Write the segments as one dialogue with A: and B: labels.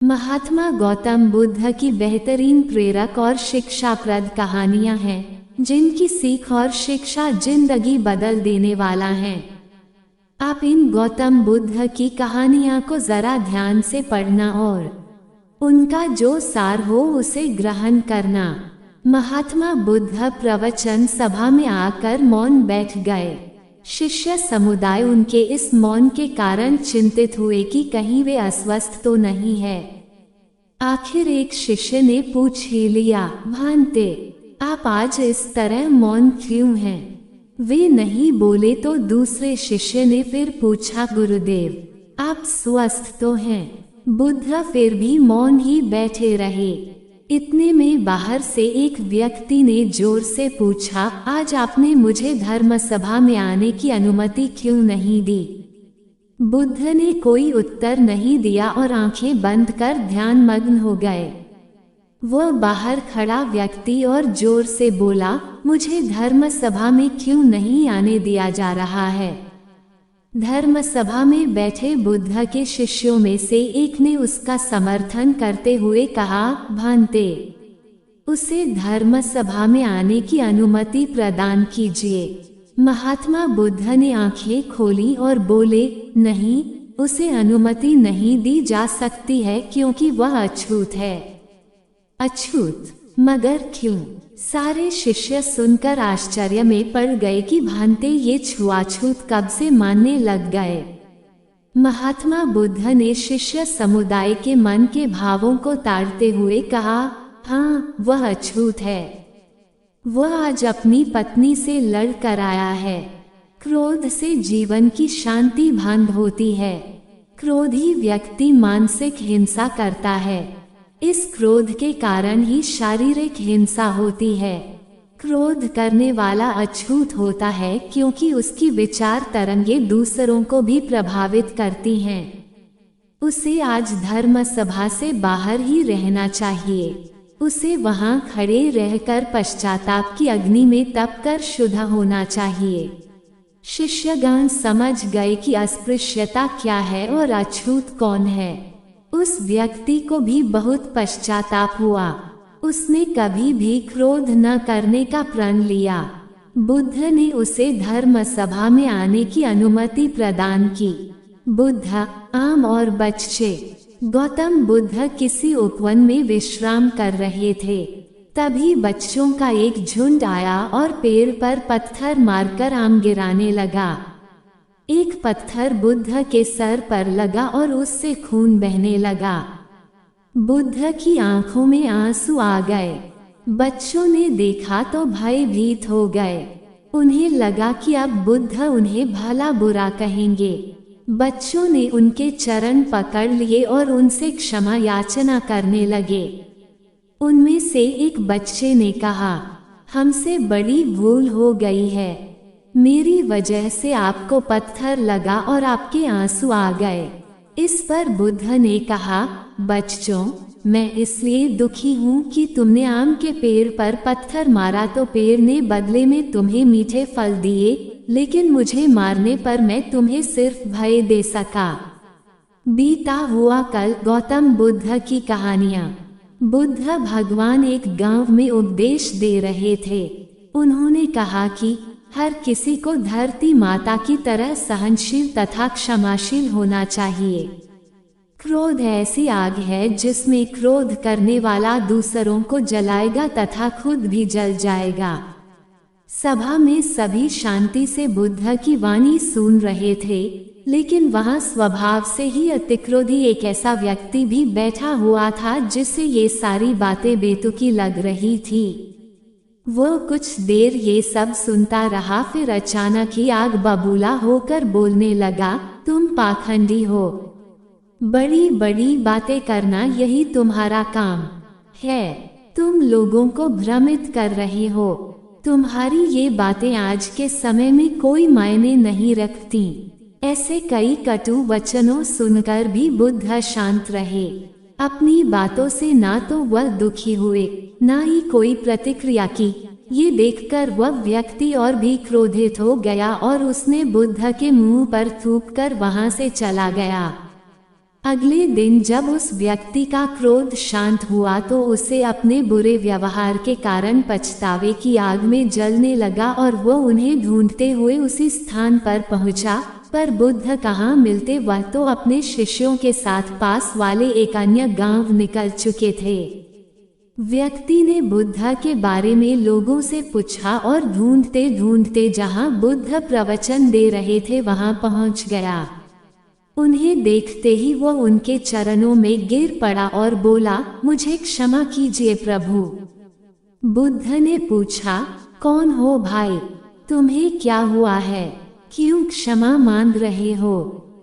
A: महात्मा गौतम बुद्ध की बेहतरीन प्रेरक और शिक्षाप्रद कहानियां हैं, जिनकी सीख और शिक्षा जिंदगी बदल देने वाला है। आप इन गौतम बुद्ध की कहानियां को जरा ध्यान से पढ़ना और उनका जो सार हो उसे ग्रहण करना। महात्मा बुद्ध प्रवचन सभा में आकर मौन बैठ गए। शिष्य समुदाय उनके इस मौन के कारण चिंतित हुए कि कहीं वे अस्वस्थ तो नहीं है। आखिर एक शिष्य ने पूछ ही लिया, भांते, आप आज इस तरह मौन क्यों हैं? वे नहीं बोले तो दूसरे शिष्य ने फिर पूछा, गुरुदेव, आप स्वस्थ तो हैं? बुद्ध फिर भी मौन ही बैठे रहे। इतने में बाहर से एक व्यक्ति ने जोर से पूछा, आज आपने मुझे धर्म सभा में आने की अनुमति क्यों नहीं दी? बुद्ध ने कोई उत्तर नहीं दिया और आंखें बंद कर ध्यान मग्न हो गए। वह बाहर खड़ा व्यक्ति और जोर से बोला, मुझे धर्म सभा में क्यों नहीं आने दिया जा रहा है? धर्म सभा में बैठे बुद्ध के शिष्यों में से एक ने उसका समर्थन करते हुए कहा, भांते, उसे धर्म सभा में आने की अनुमति प्रदान कीजिए। महात्मा बुद्ध ने आंखें खोली और बोले, नहीं, उसे अनुमति नहीं दी जा सकती है क्योंकि वह अछूत है। अछूत? मगर क्यों? सारे शिष्य सुनकर आश्चर्य में पड़ गए कि भांते ये छुआछूत कब से मानने लग गए। महात्मा बुद्ध ने शिष्य समुदाय के मन के भावों को ताड़ते हुए कहा, हाँ, वह अछूत है। वह आज अपनी पत्नी से लड़ कर आया है। क्रोध से जीवन की शांति भंग होती है। क्रोधी व्यक्ति मानसिक हिंसा करता है। इस क्रोध के कारण ही शारीरिक हिंसा होती है। क्रोध करने वाला अछूत होता है क्योंकि उसकी विचार तरंगे दूसरों को भी प्रभावित करती हैं। उसे आज धर्म सभा से बाहर ही रहना चाहिए। उसे वहां खड़े रहकर पश्चाताप की अग्नि में तप कर शुद्ध होना चाहिए। शिष्यगण समझ गए कि अस्पृश्यता क्या है और अछूत कौन है। उस व्यक्ति को भी बहुत पश्चाताप हुआ। उसने कभी भी क्रोध न करने का प्रण लिया। बुद्ध ने उसे धर्म सभा में आने की अनुमति प्रदान की। बुद्ध, आम और बच्चे। गौतम बुद्ध किसी उपवन में विश्राम कर रहे थे। तभी बच्चों का एक झुंड आया और पेड़ पर पत्थर मारकर आम गिराने लगा। एक पत्थर बुद्ध के सर पर लगा और उससे खून बहने लगा। बुद्ध की आंखों में आंसू आ गए। बच्चों ने देखा तो भयभीत हो गए। उन्हें लगा कि अब बुद्ध उन्हें भला बुरा कहेंगे। बच्चों ने उनके चरण पकड़ लिए और उनसे क्षमा याचना करने लगे। उनमें से एक बच्चे ने कहा, हमसे बड़ी भूल हो गई है। मेरी वजह से आपको पत्थर लगा और आपके आंसू आ गए। इस पर बुद्ध ने कहा, बच्चों, मैं इसलिए दुखी हूँ कि तुमने आम के पेड़ पर पत्थर मारा तो पेड़ ने बदले में तुम्हें मीठे फल दिए, लेकिन मुझे मारने पर मैं तुम्हें सिर्फ भय दे सका। बीता हुआ कल। गौतम बुद्ध की कहानियाँ। बुद्ध भगवान एक गांव में उपदेश दे रहे थे। उन्होंने कहा कि हर किसी को धरती माता की तरह सहनशील तथा क्षमाशील होना चाहिए। क्रोध ऐसी आग है जिसमें क्रोध करने वाला दूसरों को जलाएगा तथा खुद भी जल जाएगा। सभा में सभी शांति से बुद्ध की वाणी सुन रहे थे, लेकिन वहां स्वभाव से ही अतिक्रोधी एक ऐसा व्यक्ति भी बैठा हुआ था जिसे ये सारी बातें बेतुकी लग रही थी। वो कुछ देर ये सब सुनता रहा, फिर अचानक ही आग बबूला होकर बोलने लगा, तुम पाखंडी हो। बड़ी बड़ी बातें करना यही तुम्हारा काम है। तुम लोगों को भ्रमित कर रहे हो। तुम्हारी ये बातें आज के समय में कोई मायने नहीं रखती। ऐसे कई कटु वचनों सुनकर भी बुद्ध शांत रहे। अपनी बातों से ना तो वह दुखी हुए, ना ही कोई प्रतिक्रिया की। ये देखकर वह व्यक्ति और भी क्रोधित हो गया और उसने बुद्ध के मुंह पर थूककर वहां से चला गया। अगले दिन जब उस व्यक्ति का क्रोध शांत हुआ तो उसे अपने बुरे व्यवहार के कारण पछतावे की आग में जलने लगा और वो उन्हें ढूंढते हुए उसी स्थान पर पहुंचा, पर बुद्ध कहाँ मिलते। वह तो अपने शिष्यों के साथ पास वाले एक अन्य गांव निकल चुके थे। व्यक्ति ने बुद्ध के बारे में लोगों से पूछा और ढूंढते ढूंढते जहां बुद्ध प्रवचन दे रहे थे वहां पहुंच गया। उन्हें देखते ही वो उनके चरणों में गिर पड़ा और बोला, मुझे क्षमा कीजिए प्रभु। बुद्ध ने पूछा, कौन हो भाई, तुम्हें क्या हुआ है, क्यों क्षमा मांग रहे हो?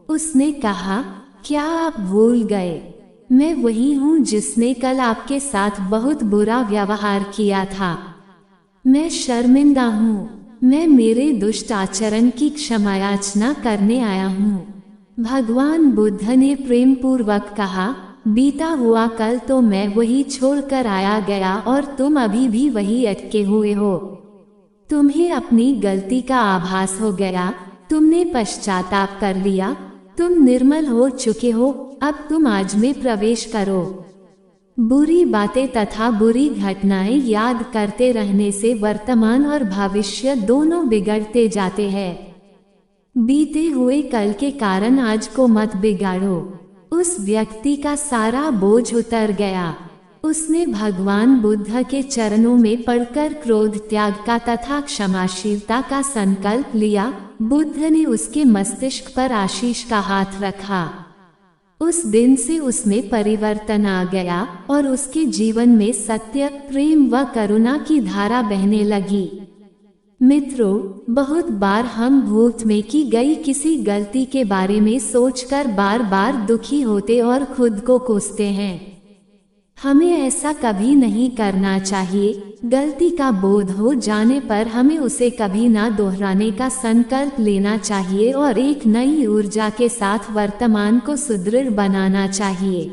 A: उसने कहा, क्या आप भूल गए, मैं वही हूँ जिसने कल आपके साथ बहुत बुरा व्यवहार किया था। मैं शर्मिंदा हूँ, मैं मेरे दुष्ट आचरण की क्षमायाचना करने आया हूँ। भगवान बुद्ध ने प्रेम पूर्वक कहा, बीता हुआ कल तो मैं वही छोड़कर आया गया और तुम अभी भी वही अटके हुए हो। तुम्हें अपनी गलती का आभास हो गया, तुमने पश्चाताप कर लिया, तुम निर्मल हो चुके हो, अब तुम आज में प्रवेश करो। बुरी बातें तथा बुरी घटनाएं याद करते रहने से वर्तमान और भविष्य दोनों बिगड़ते जाते हैं। बीते हुए कल के कारण आज को मत बिगाड़ो। उस व्यक्ति का सारा बोझ उतर गया। उसने भगवान बुद्ध के चरणों में पड़कर क्रोध त्याग का तथा क्षमाशीलता का संकल्प लिया। बुद्ध ने उसके मस्तिष्क पर आशीष का हाथ रखा। उस दिन से उसमें परिवर्तन आ गया और उसके जीवन में सत्य, प्रेम व करुणा की धारा बहने लगी। मित्रों, बहुत बार हम भूत में की गई किसी गलती के बारे में सोचकर बार बार दुखी होते और खुद को कोसते हैं। हमें ऐसा कभी नहीं करना चाहिए। गलती का बोध हो जाने पर हमें उसे कभी ना दोहराने का संकल्प लेना चाहिए और एक नई ऊर्जा के साथ वर्तमान को सुदृढ़ बनाना चाहिए।